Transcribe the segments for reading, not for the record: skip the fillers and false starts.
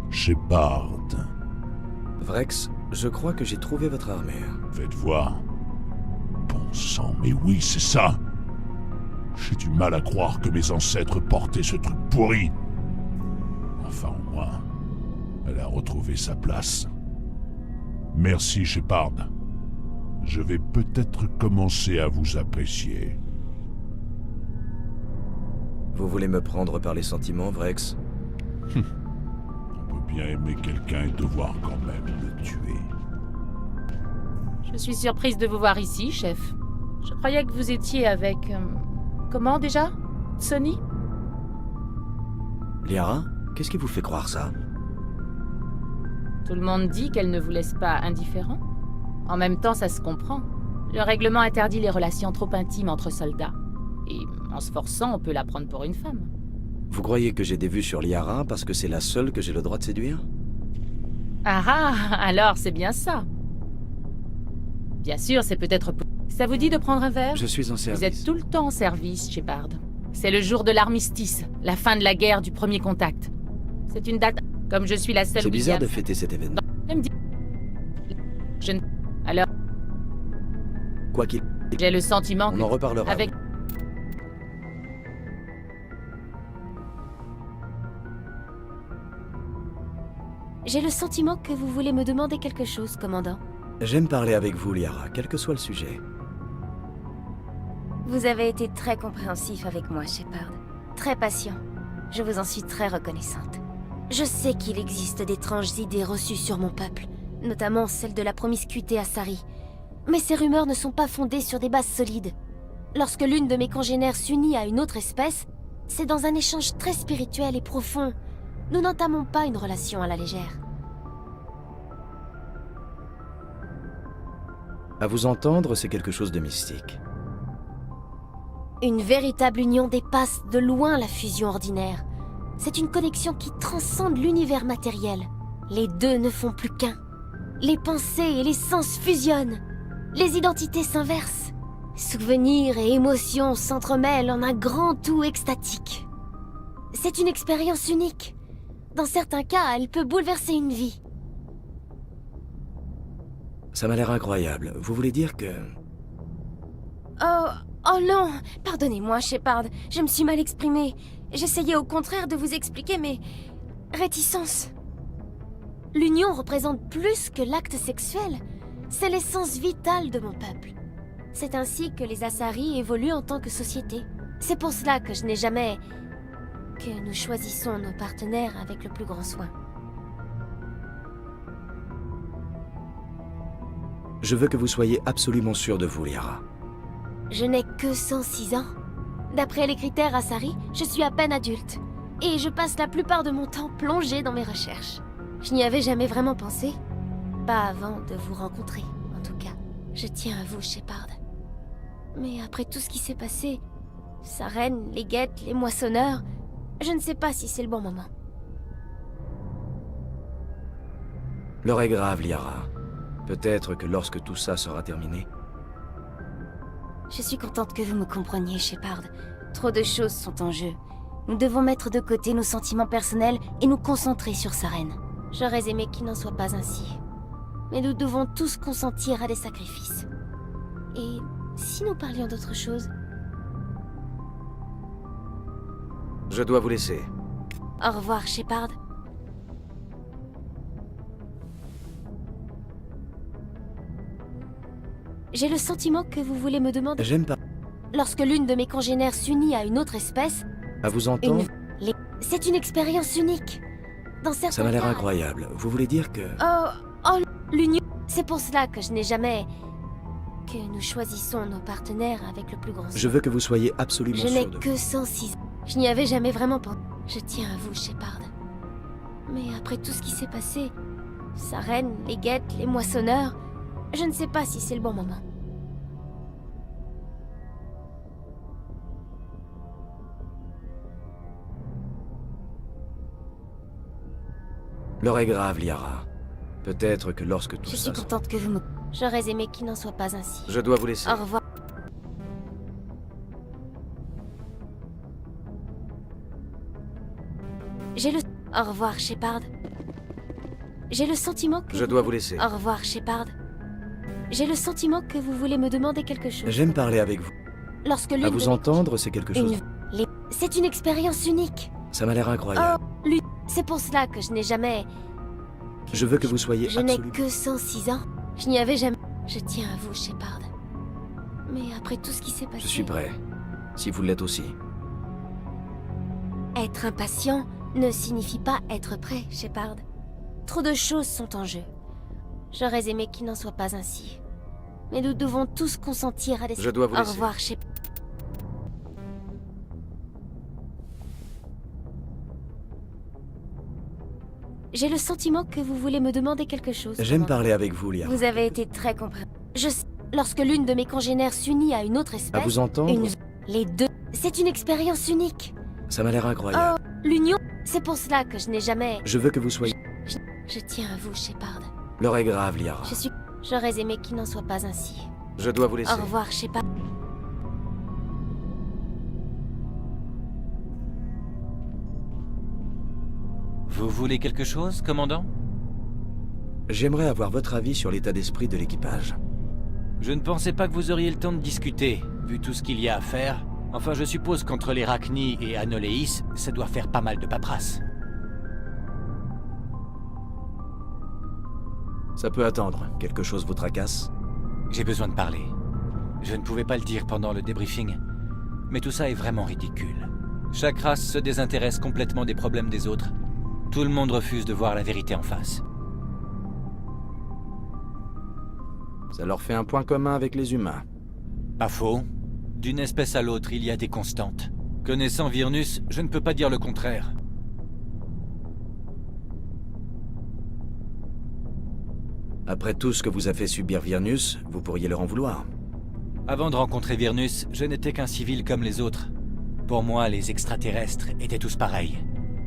Shepard. Vrex, je crois que j'ai trouvé votre armure. Faites voir. Bon sang, mais oui, c'est ça. J'ai du mal à croire que mes ancêtres portaient ce truc pourri. Enfin, au moins, elle a retrouvé sa place. Merci, Shepard. Je vais peut-être commencer à vous apprécier. Vous voulez me prendre par les sentiments, Vrex? On peut bien aimer quelqu'un et devoir quand même le tuer. Je suis surprise de vous voir ici, chef. Je croyais que vous étiez avec... comment déjà? Sonny? Liara, qu'est-ce qui vous fait croire ça? Tout le monde dit qu'elle ne vous laisse pas indifférent. En même temps, ça se comprend. Le règlement interdit les relations trop intimes entre soldats. Et en se forçant, on peut la prendre pour une femme. Vous croyez que j'ai des vues sur Liara parce que c'est la seule que j'ai le droit de séduire? Ah ah, alors c'est bien ça. Bien sûr, c'est peut-être... Ça vous dit de prendre un verre? Je suis en Vous service. êtes tout le temps en service, Shepard. C'est le jour de l'armistice, la fin de la guerre du premier contact. C'est une date... Comme je suis la seule... C'est bizarre de Williams- fêter cet événement. Je me dis... Je ne... Alors, Quoi qu'il... j'ai le sentiment On que... en reparlera. Avec... J'ai le sentiment que vous voulez me demander quelque chose, commandant. J'aime parler avec vous, Liara, quel que soit le sujet. Vous avez été très compréhensif avec moi, Shepard. Très patient. Je vous en suis très reconnaissante. Je sais qu'il existe d'étranges idées reçues sur mon peuple, notamment celle de la promiscuité à Sari. Mais ces rumeurs ne sont pas fondées sur des bases solides. Lorsque l'une de mes congénères s'unit à une autre espèce, c'est dans un échange très spirituel et profond. Nous n'entamons pas une relation à la légère. À vous entendre, c'est quelque chose de mystique. Une véritable union dépasse de loin la fusion ordinaire. C'est une connexion qui transcende l'univers matériel. Les deux ne font plus qu'un. Les pensées et les sens fusionnent. Les identités s'inversent. Souvenirs et émotions s'entremêlent en un grand tout extatique. C'est une expérience unique. Dans certains cas, elle peut bouleverser une vie. Ça m'a l'air incroyable. Vous voulez dire que... Oh non! Pardonnez-moi, Shepard. Je me suis mal exprimée. J'essayais au contraire de vous expliquer mes... réticences. L'union représente plus que l'acte sexuel. C'est l'essence vitale de mon peuple. C'est ainsi que les Asari évoluent en tant que société. C'est pour cela que je n'ai jamais... que nous choisissons nos partenaires avec le plus grand soin. Je veux que vous soyez absolument sûr de vous, Liara. Je n'ai que 106 ans. D'après les critères Asari, je suis à peine adulte. Et je passe la plupart de mon temps plongée dans mes recherches. Je n'y avais jamais vraiment pensé. Pas avant de vous rencontrer, en tout cas. Je tiens à vous, Shepard. Mais après tout ce qui s'est passé, Saren, les guettes, les moissonneurs, je ne sais pas si c'est le bon moment. L'heure est grave, Liara. Peut-être que lorsque tout ça sera terminé... Je suis contente que vous me compreniez, Shepard. Trop de choses sont en jeu. Nous devons mettre de côté nos sentiments personnels et nous concentrer sur Saren. J'aurais aimé qu'il n'en soit pas ainsi. Mais nous devons tous consentir à des sacrifices. Et si nous parlions d'autre chose? Je dois vous laisser. Au revoir, Shepard. J'ai le sentiment que vous voulez me demander... J'aime pas... Lorsque l'une de mes congénères s'unit à une autre espèce, À vous entendre, c'est une expérience unique. Dans certains ça m'a l'air cas, incroyable. Vous voulez dire que... l'union... C'est pour cela que je n'ai jamais... que nous choisissons nos partenaires avec le plus grand soin. Je veux que vous soyez absolument Je n'ai sûr de vous. que 106 ans. Je n'y avais jamais vraiment pensé. Je tiens à vous, Shepard. Mais après tout ce qui s'est passé, Saren, les guettes, les moissonneurs, je ne sais pas si c'est le bon moment. L'heure est grave, Liara. Peut-être que lorsque tout Je ça... suis contente que vous me... J'aurais aimé qu'il n'en soit pas ainsi. Je dois vous laisser. Au revoir. J'ai le... Au revoir, Shepard. J'ai le sentiment que... Je dois vous laisser. Au revoir, Shepard. J'ai le sentiment que vous voulez me demander quelque chose. J'aime parler avec vous. Lorsque l'une À de vous mes- entendre, c'est quelque chose. C'est une expérience unique. Ça m'a l'air incroyable. C'est pour cela que je n'ai jamais... Je veux que vous soyez Je n'ai absolument... que 106 ans. Je n'y avais jamais... Je tiens à vous, Shepard. Mais après tout ce qui s'est passé... Je suis prêt. Si vous l'êtes aussi. Être impatient ne signifie pas être prêt, Shepard. Trop de choses sont en jeu. J'aurais aimé qu'il n'en soit pas ainsi. Mais nous devons tous consentir à des... Je dois vous Au laisser. revoir, Shepard. J'ai le sentiment que vous voulez me demander quelque chose. J'aime commandant. parler avec vous, Liara. Vous avez été très compréhensif. Lorsque l'une de mes congénères s'unit à une autre À espèce... vous entendre, Les deux... C'est une expérience unique. ça m'a l'air incroyable. L'union... C'est pour cela que je n'ai jamais... Je veux que vous soyez... Je tiens à vous, Shepard. L'heure est grave, Liara. J'aurais aimé qu'il n'en soit pas ainsi. Je dois vous laisser. Au revoir, Shepard. Vous voulez quelque chose, commandant? J'aimerais avoir votre avis sur l'état d'esprit de l'équipage. Je ne pensais pas que vous auriez le temps de discuter, vu tout ce qu'il y a à faire. Enfin, je suppose qu'entre les Rachni et Anoléis, ça doit faire pas mal de paperasse. Ça peut attendre. Quelque chose vous tracasse? J'ai besoin de parler. Je ne pouvais pas le dire pendant le débriefing, mais tout ça est vraiment ridicule. Chaque race se désintéresse complètement des problèmes des autres. Tout le monde refuse de voir la vérité en face. Ça leur fait un point commun avec les humains. Pas faux. D'une espèce à l'autre, il y a des constantes. Connaissant Virnus, je ne peux pas dire le contraire. Après tout ce que vous a fait subir Virnus, vous pourriez leur en vouloir. Avant de rencontrer Virnus, je n'étais qu'un civil comme les autres. Pour moi, les extraterrestres étaient tous pareils.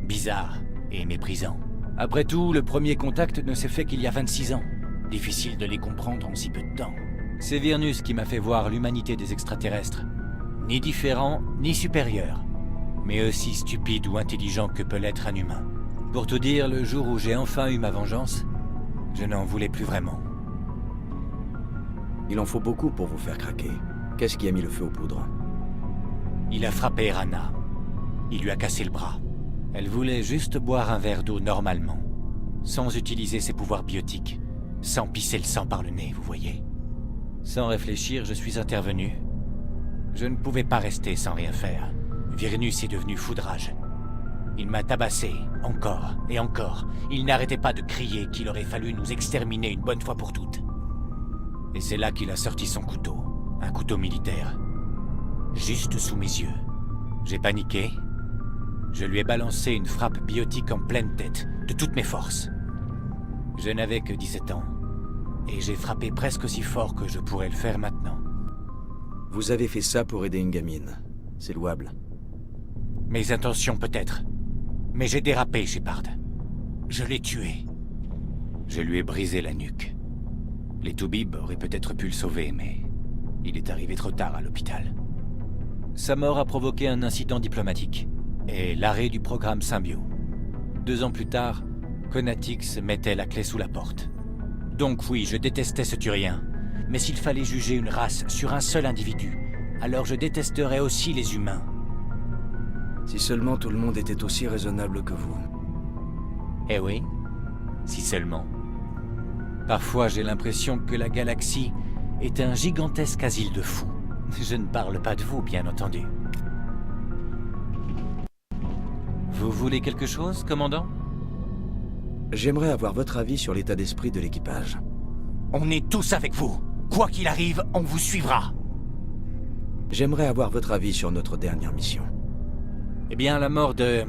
Bizarres et méprisants. Après tout, le premier contact ne s'est fait qu'il y a 26 ans. Difficile de les comprendre en si peu de temps. C'est Virnus qui m'a fait voir l'humanité des extraterrestres. Ni différent, ni supérieur. Mais aussi stupide ou intelligent que peut l'être un humain. Pour tout dire, le jour où j'ai enfin eu ma vengeance, je n'en voulais plus vraiment. Il en faut beaucoup pour vous faire craquer. Qu'est-ce qui a mis le feu aux poudres? Il a frappé Rana. Il lui a cassé le bras. Elle voulait juste boire un verre d'eau normalement, sans utiliser ses pouvoirs biotiques, sans pisser le sang par le nez, vous voyez. Sans réfléchir, je suis intervenu. Je ne pouvais pas rester sans rien faire. Virnus est devenu foudrage. Il m'a tabassé, encore et encore. Il n'arrêtait pas de crier qu'il aurait fallu nous exterminer une bonne fois pour toutes. Et c'est là qu'il a sorti son couteau, un couteau militaire. Juste sous mes yeux. J'ai paniqué. Je lui ai balancé une frappe biotique en pleine tête, de toutes mes forces. Je n'avais que 17 ans. Et j'ai frappé presque aussi fort que je pourrais le faire maintenant. Vous avez fait ça pour aider une gamine. C'est louable. Mes intentions peut-être. Mais j'ai dérapé, Shepard. Je l'ai tué. Je lui ai brisé la nuque. Les Toubib auraient peut-être pu le sauver, mais il est arrivé trop tard à l'hôpital. Sa mort a provoqué un incident diplomatique et l'arrêt du programme Symbio. 2 ans plus tard, Conatix mettait la clé sous la porte. Donc oui, je détestais ce Turien. Mais s'il fallait juger une race sur un seul individu, alors je détesterais aussi les humains. Si seulement tout le monde était aussi raisonnable que vous. Eh oui, si seulement. Parfois, j'ai l'impression que la galaxie est un gigantesque asile de fous. Je ne parle pas de vous, bien entendu. Vous voulez quelque chose, commandant? J'aimerais avoir votre avis sur l'état d'esprit de l'équipage. On est tous avec vous. Quoi qu'il arrive, on vous suivra. J'aimerais avoir votre avis sur notre dernière mission. Eh bien, la mort de...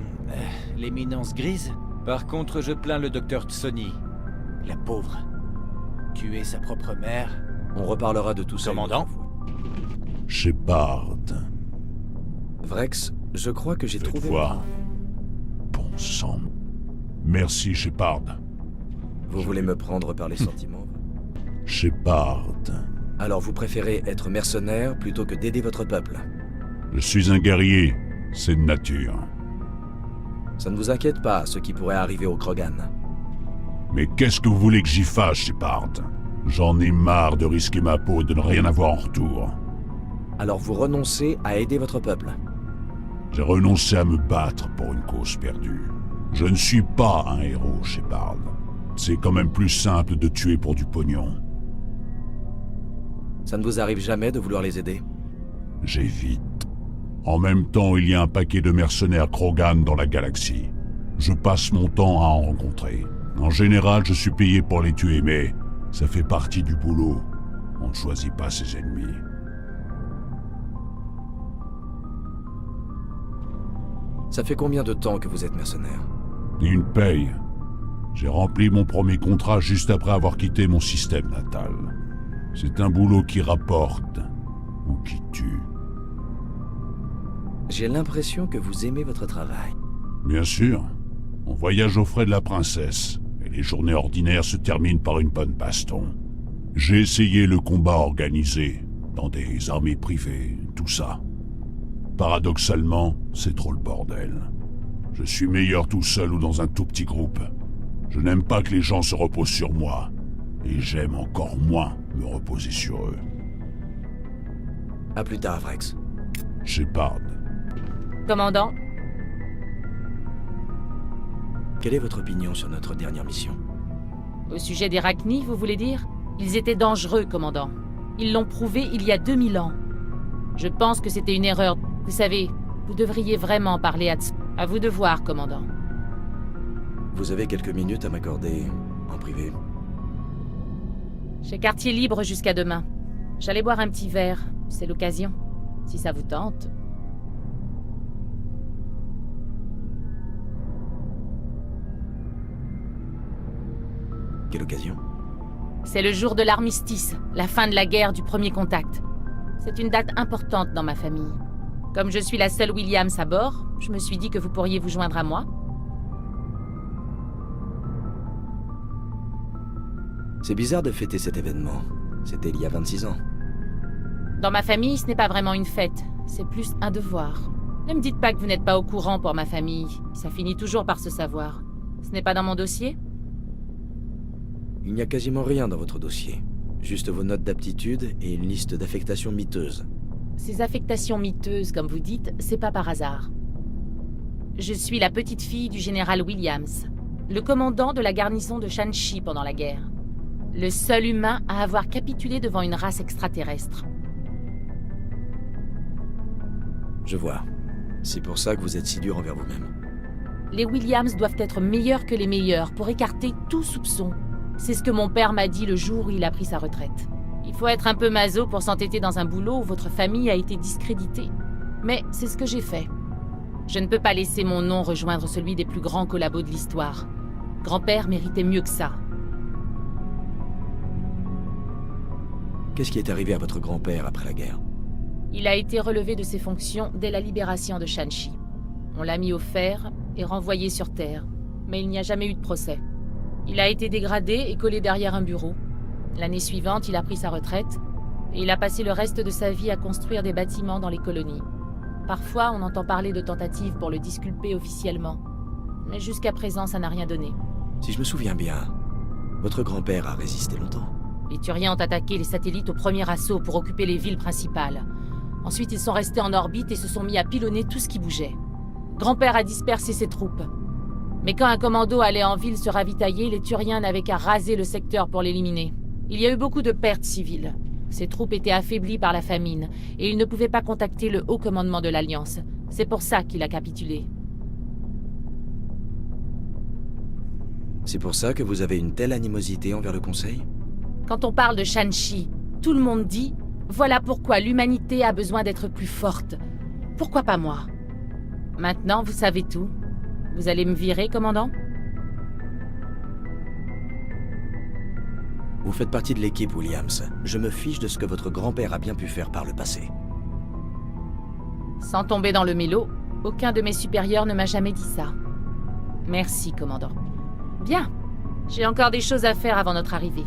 l'éminence grise. Par contre, je plains le docteur Tsoni. La pauvre. Tuer sa propre mère. On reparlera de tout ça. Commandant? Shepard, Vrex, je crois que j'ai faites trouvé... voir. Bon sang. Merci, Shepard. Vous voulez me prendre par les sentiments? Shepard, Alors vous préférez être mercenaire plutôt que d'aider votre peuple? je suis un guerrier, c'est de nature. Ça ne vous inquiète pas, ce qui pourrait arriver au Krogan? Mais qu'est-ce que vous voulez que j'y fasse, Shepard? J'en ai marre de risquer ma peau et de ne rien avoir en retour. Alors vous renoncez à aider votre peuple. J'ai renoncé à me battre pour une cause perdue. Je ne suis pas un héros, Shepard. C'est quand même plus simple de tuer pour du pognon. Ça ne vous arrive jamais de vouloir les aider? J'évite. En même temps, il y a un paquet de mercenaires Krogan dans la galaxie. Je passe mon temps à en rencontrer. En général, je suis payé pour les tuer, mais ça fait partie du boulot. On ne choisit pas ses ennemis. Ça fait combien de temps que vous êtes mercenaire? Une paye. J'ai rempli mon premier contrat juste après avoir quitté mon système natal. C'est un boulot qui rapporte ou qui tue. J'ai l'impression que vous aimez votre travail. Bien sûr. On voyage aux frais de la princesse, et les journées ordinaires se terminent par une bonne baston. J'ai essayé le combat organisé, dans des armées privées, tout ça. Paradoxalement, c'est trop le bordel. Je suis meilleur tout seul ou dans un tout petit groupe. Je n'aime pas que les gens se reposent sur moi, et j'aime encore moins me reposer sur eux. À plus tard, Vrex. Shepard. Commandant, Quelle est votre opinion sur notre dernière mission? au sujet des Rachni, vous voulez dire? Ils étaient dangereux, commandant. Ils l'ont prouvé il y a 2000 ans. Je pense que c'était une erreur. Vous savez, vous devriez vraiment parler à Tss. À vous de voir, commandant. Vous avez quelques minutes à m'accorder en privé? J'ai quartier libre jusqu'à demain. J'allais boire un petit verre, c'est l'occasion. Si ça vous tente. Quelle occasion? C'est le jour de l'armistice, la fin de la guerre du premier contact. C'est une date importante dans ma famille. Comme je suis la seule Williams à bord, je me suis dit que vous pourriez vous joindre à moi. C'est bizarre de fêter cet événement. C'était il y a 26 ans. Dans ma famille, ce n'est pas vraiment une fête, c'est plus un devoir. Ne me dites pas que vous n'êtes pas au courant pour ma famille. Ça finit toujours par se savoir. Ce n'est pas dans mon dossier? Il n'y a quasiment rien dans votre dossier. Juste vos notes d'aptitude et une liste d'affectations miteuses. Ces affectations miteuses, comme vous dites, c'est pas par hasard. Je suis la petite fille du général Williams, le commandant de la garnison de Shanxi pendant la guerre. Le seul humain à avoir capitulé devant une race extraterrestre. Je vois. C'est pour ça que vous êtes si dur envers vous-même. Les Williams doivent être meilleurs que les meilleurs pour écarter tout soupçon. C'est ce que mon père m'a dit le jour où il a pris sa retraite. Il faut être un peu maso pour s'entêter dans un boulot où votre famille a été discréditée. Mais c'est ce que j'ai fait. Je ne peux pas laisser mon nom rejoindre celui des plus grands collabos de l'histoire. Grand-père méritait mieux que ça. Qu'est-ce qui est arrivé à votre grand-père après la guerre? Il a été relevé de ses fonctions dès la libération de Shanxi. On l'a mis au fer et renvoyé sur Terre. Mais il n'y a jamais eu de procès. Il a été dégradé et collé derrière un bureau. L'année suivante, il a pris sa retraite et il a passé le reste de sa vie à construire des bâtiments dans les colonies. Parfois, on entend parler de tentatives pour le disculper officiellement. Mais jusqu'à présent, ça n'a rien donné. Si je me souviens bien, votre grand-père a résisté longtemps. Les Turiens ont attaqué les satellites au premier assaut pour occuper les villes principales. Ensuite, ils sont restés en orbite et se sont mis à pilonner tout ce qui bougeait. Grand-père a dispersé ses troupes. Mais quand un commando allait en ville se ravitailler, les Turiens n'avaient qu'à raser le secteur pour l'éliminer. Il y a eu beaucoup de pertes civiles. Ses troupes étaient affaiblies par la famine, et il ne pouvait pas contacter le haut commandement de l'Alliance. C'est pour ça qu'il a capitulé. C'est pour ça que vous avez une telle animosité envers le Conseil? Quand on parle de Shanxi, tout le monde dit « Voilà pourquoi l'humanité a besoin d'être plus forte. Pourquoi pas moi ?» Maintenant, vous savez tout. Vous allez me virer, commandant? Vous faites partie de l'équipe, Williams. Je me fiche de ce que votre grand-père a bien pu faire par le passé. Sans tomber dans le mélo, aucun de mes supérieurs ne m'a jamais dit ça. Merci, commandant. Bien. J'ai encore des choses à faire avant notre arrivée.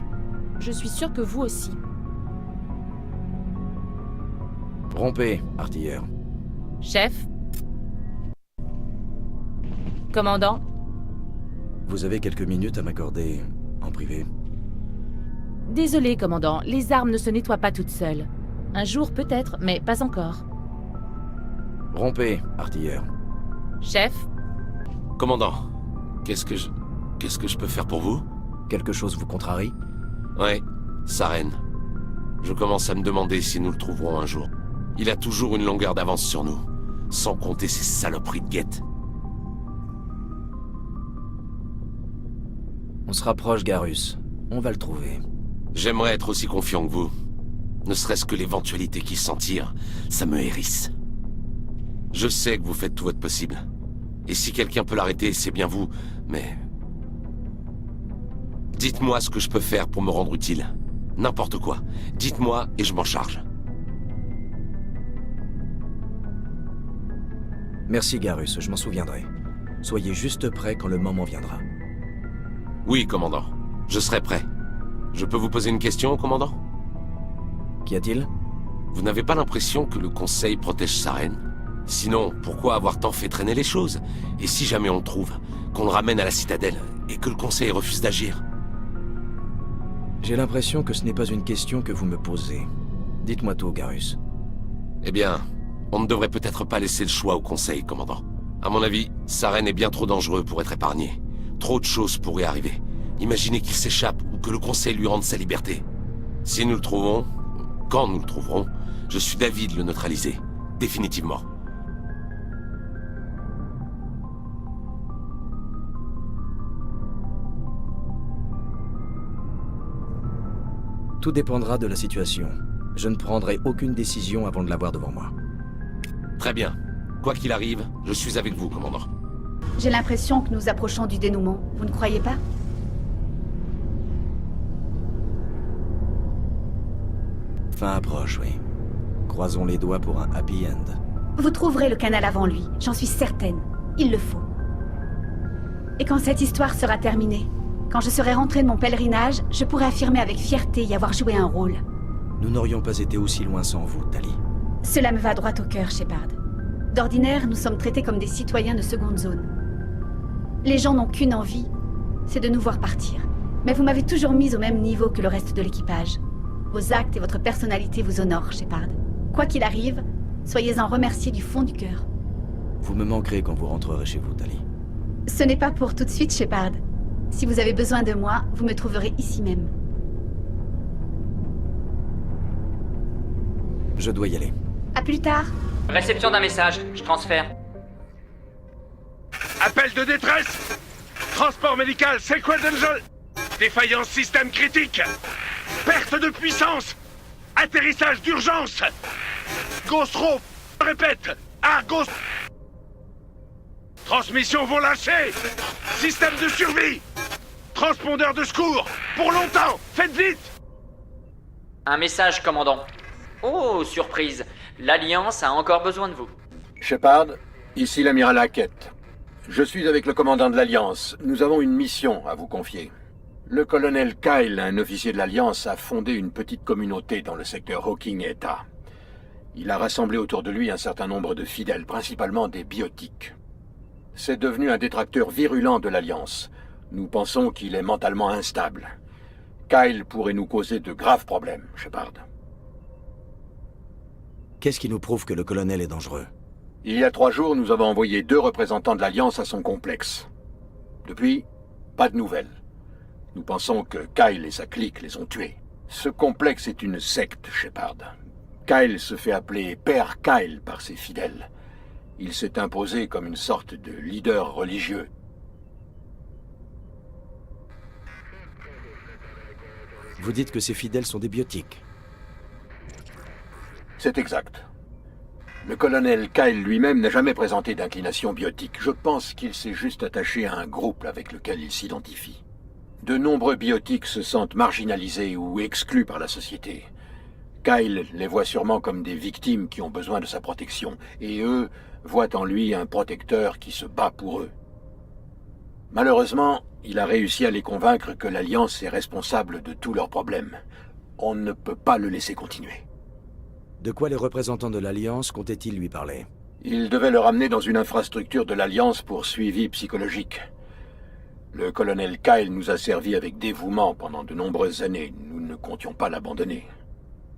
Je suis sûr que vous aussi. Rompez, artilleur. Chef? Commandant? Vous avez quelques minutes à m'accorder en privé? Désolé, commandant, les armes ne se nettoient pas toutes seules. Un jour peut-être, mais pas encore. Rompez, artilleur. Chef, Commandant, qu'est-ce que je peux faire pour vous? Quelque chose vous contrarie? Ouais, Saren. Je commence à me demander si nous le trouverons un jour. Il a toujours une longueur d'avance sur nous, sans compter ces saloperies de guettes. On se rapproche, Garrus. On va le trouver. J'aimerais être aussi confiant que vous. Ne serait-ce que l'éventualité qu'il s'en tire, ça me hérisse. Je sais que vous faites tout votre possible. Et si quelqu'un peut l'arrêter, c'est bien vous, mais... Dites-moi ce que je peux faire pour me rendre utile. N'importe quoi. Dites-moi et je m'en charge. Merci, Garrus, je m'en souviendrai. Soyez juste prêt quand le moment viendra. Oui, commandant. Je serai prêt. Je peux vous poser une question, commandant? Qu'y a-t-il? Vous n'avez pas l'impression que le Conseil protège Saren? Sinon, pourquoi avoir tant fait traîner les choses? Et si jamais on le trouve, qu'on le ramène à la citadelle, et que le Conseil refuse d'agir? J'ai l'impression que ce n'est pas une question que vous me posez. Dites-moi tout, Garrus. Eh bien, on ne devrait peut-être pas laisser le choix au Conseil, commandant. À mon avis, Saren est bien trop dangereux pour être épargné. Trop de choses pourraient arriver. Imaginez qu'il s'échappe ou que le Conseil lui rende sa liberté. Si nous le trouvons, quand nous le trouverons, je suis d'avis de le neutraliser. Définitivement. Tout dépendra de la situation. Je ne prendrai aucune décision avant de l'avoir devant moi. Très bien. Quoi qu'il arrive, je suis avec vous, commandant. J'ai l'impression que nous approchons du dénouement. Vous ne croyez pas? Fin approche, oui. Croisons les doigts pour un happy end. Vous trouverez le canal avant lui, j'en suis certaine. Il le faut. Et quand cette histoire sera terminée, quand je serai rentrée de mon pèlerinage, je pourrai affirmer avec fierté y avoir joué un rôle. Nous n'aurions pas été aussi loin sans vous, Tali. Cela me va droit au cœur, Shepard. D'ordinaire, nous sommes traités comme des citoyens de seconde zone. Les gens n'ont qu'une envie, c'est de nous voir partir. Mais vous m'avez toujours mise au même niveau que le reste de l'équipage. Vos actes et votre personnalité vous honorent, Shepard. Quoi qu'il arrive, soyez-en remerciés du fond du cœur. Vous me manquerez quand vous rentrerez chez vous, Tali. Ce n'est pas pour tout de suite, Shepard. Si vous avez besoin de moi, vous me trouverez ici même. Je dois y aller. À plus tard. Réception d'un message, je transfère. Appel de détresse! Transport médical, Sequel Angel! Défaillance système critique! Perte de puissance! Atterrissage d'urgence! Ghost-Ro, répète! Argos! Transmission vont lâcher! Système de survie! Transpondeur de secours! Pour longtemps! Faites vite! Un message, commandant. Oh, surprise. L'Alliance a encore besoin de vous. Shepard, ici l'amiral Hackett. Je suis avec le commandant de l'Alliance. Nous avons une mission à vous confier. Le colonel Kyle, un officier de l'Alliance, a fondé une petite communauté dans le secteur Hawking-Eta. Il a rassemblé autour de lui un certain nombre de fidèles, principalement des biotiques. C'est devenu un détracteur virulent de l'Alliance. Nous pensons qu'il est mentalement instable. Kyle pourrait nous causer de graves problèmes, Shepard. Qu'est-ce qui nous prouve que le colonel est dangereux? Il y a 3 jours, nous avons envoyé 2 représentants de l'Alliance à son complexe. Depuis, pas de nouvelles. Nous pensons que Kyle et sa clique les ont tués. Ce complexe est une secte, Shepard. Kyle se fait appeler Père Kyle par ses fidèles. Il s'est imposé comme une sorte de leader religieux. Vous dites que ces fidèles sont des biotiques. C'est exact. Le colonel Kyle lui-même n'a jamais présenté d'inclination biotique. Je pense qu'il s'est juste attaché à un groupe avec lequel il s'identifie. De nombreux biotiques se sentent marginalisés ou exclus par la société. Kyle les voit sûrement comme des victimes qui ont besoin de sa protection, et eux voient en lui un protecteur qui se bat pour eux. Malheureusement, il a réussi à les convaincre que l'Alliance est responsable de tous leurs problèmes. On ne peut pas le laisser continuer. De quoi les représentants de l'Alliance comptaient-ils lui parler? Il devait le ramener dans une infrastructure de l'Alliance pour suivi psychologique. Le colonel Kyle nous a servi avec dévouement pendant de nombreuses années. Nous ne comptions pas l'abandonner.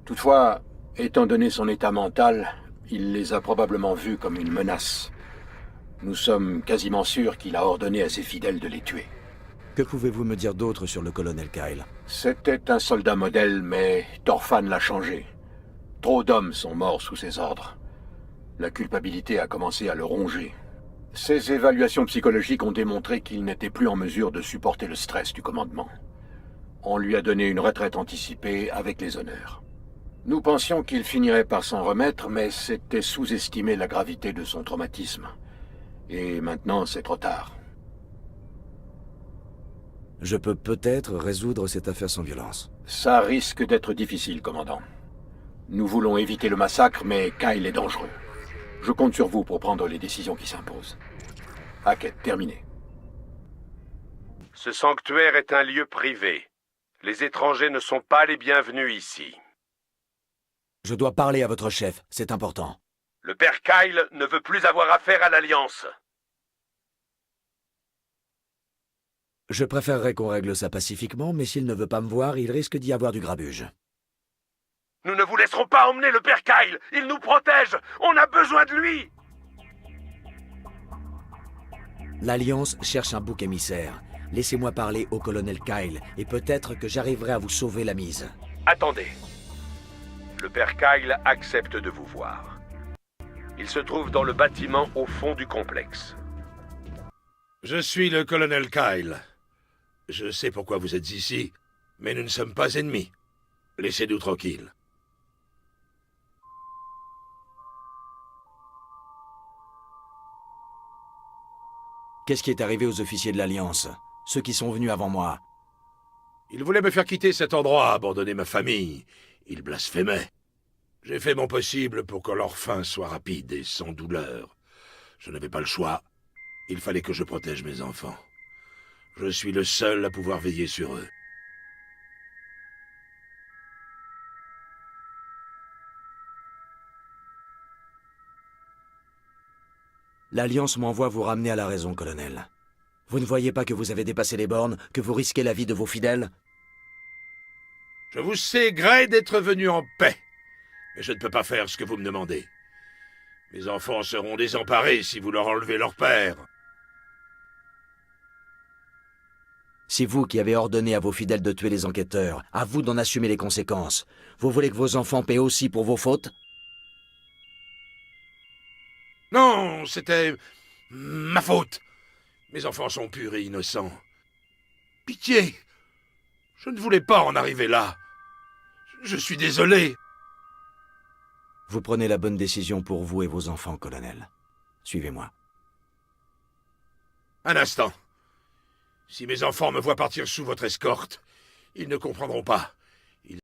Toutefois, étant donné son état mental, il les a probablement vus comme une menace. Nous sommes quasiment sûrs qu'il a ordonné à ses fidèles de les tuer. Que pouvez-vous me dire d'autre sur le colonel Kyle? C'était un soldat modèle, mais Torfan l'a changé. Trop d'hommes sont morts sous ses ordres. La culpabilité a commencé à le ronger. Ses évaluations psychologiques ont démontré qu'il n'était plus en mesure de supporter le stress du commandement. On lui a donné une retraite anticipée avec les honneurs. Nous pensions qu'il finirait par s'en remettre, mais c'était sous-estimer la gravité de son traumatisme. Et maintenant, c'est trop tard. Je peux peut-être résoudre cette affaire sans violence. Ça risque d'être difficile, commandant. Nous voulons éviter le massacre, mais Kyle est dangereux. Je compte sur vous pour prendre les décisions qui s'imposent. Hackett, terminé. Ce sanctuaire est un lieu privé. Les étrangers ne sont pas les bienvenus ici. Je dois parler à votre chef, c'est important. Le père Kyle ne veut plus avoir affaire à l'Alliance. Je préférerais qu'on règle ça pacifiquement, mais s'il ne veut pas me voir, il risque d'y avoir du grabuge. Nous ne vous laisserons pas emmener le père Kyle. Il nous protège. On a besoin de lui. L'Alliance cherche un bouc émissaire. Laissez-moi parler au colonel Kyle, et peut-être que j'arriverai à vous sauver la mise. Attendez. Le père Kyle accepte de vous voir. Il se trouve dans le bâtiment au fond du complexe. Je suis le colonel Kyle. Je sais pourquoi vous êtes ici, mais nous ne sommes pas ennemis. Laissez-nous tranquilles. Qu'est-ce qui est arrivé aux officiers de l'Alliance? Ceux qui sont venus avant moi? Ils voulaient me faire quitter cet endroit, abandonner ma famille. Ils blasphémaient. J'ai fait mon possible pour que leur fin soit rapide et sans douleur. Je n'avais pas le choix. Il fallait que je protège mes enfants. Je suis le seul à pouvoir veiller sur eux. L'Alliance m'envoie vous ramener à la raison, colonel. Vous ne voyez pas que vous avez dépassé les bornes, que vous risquez la vie de vos fidèles? Je vous sais gré d'être venu en paix, mais je ne peux pas faire ce que vous me demandez. Mes enfants seront désemparés si vous leur enlevez leur père. C'est vous qui avez ordonné à vos fidèles de tuer les enquêteurs, à vous d'en assumer les conséquences. Vous voulez que vos enfants paient aussi pour vos fautes? Non, c'était ma faute. Mes enfants sont purs et innocents. Pitié, je ne voulais pas en arriver là. Je suis désolé. Vous prenez la bonne décision pour vous et vos enfants, colonel. Suivez-moi. Un instant. Si mes enfants me voient partir sous votre escorte, ils ne comprendront pas.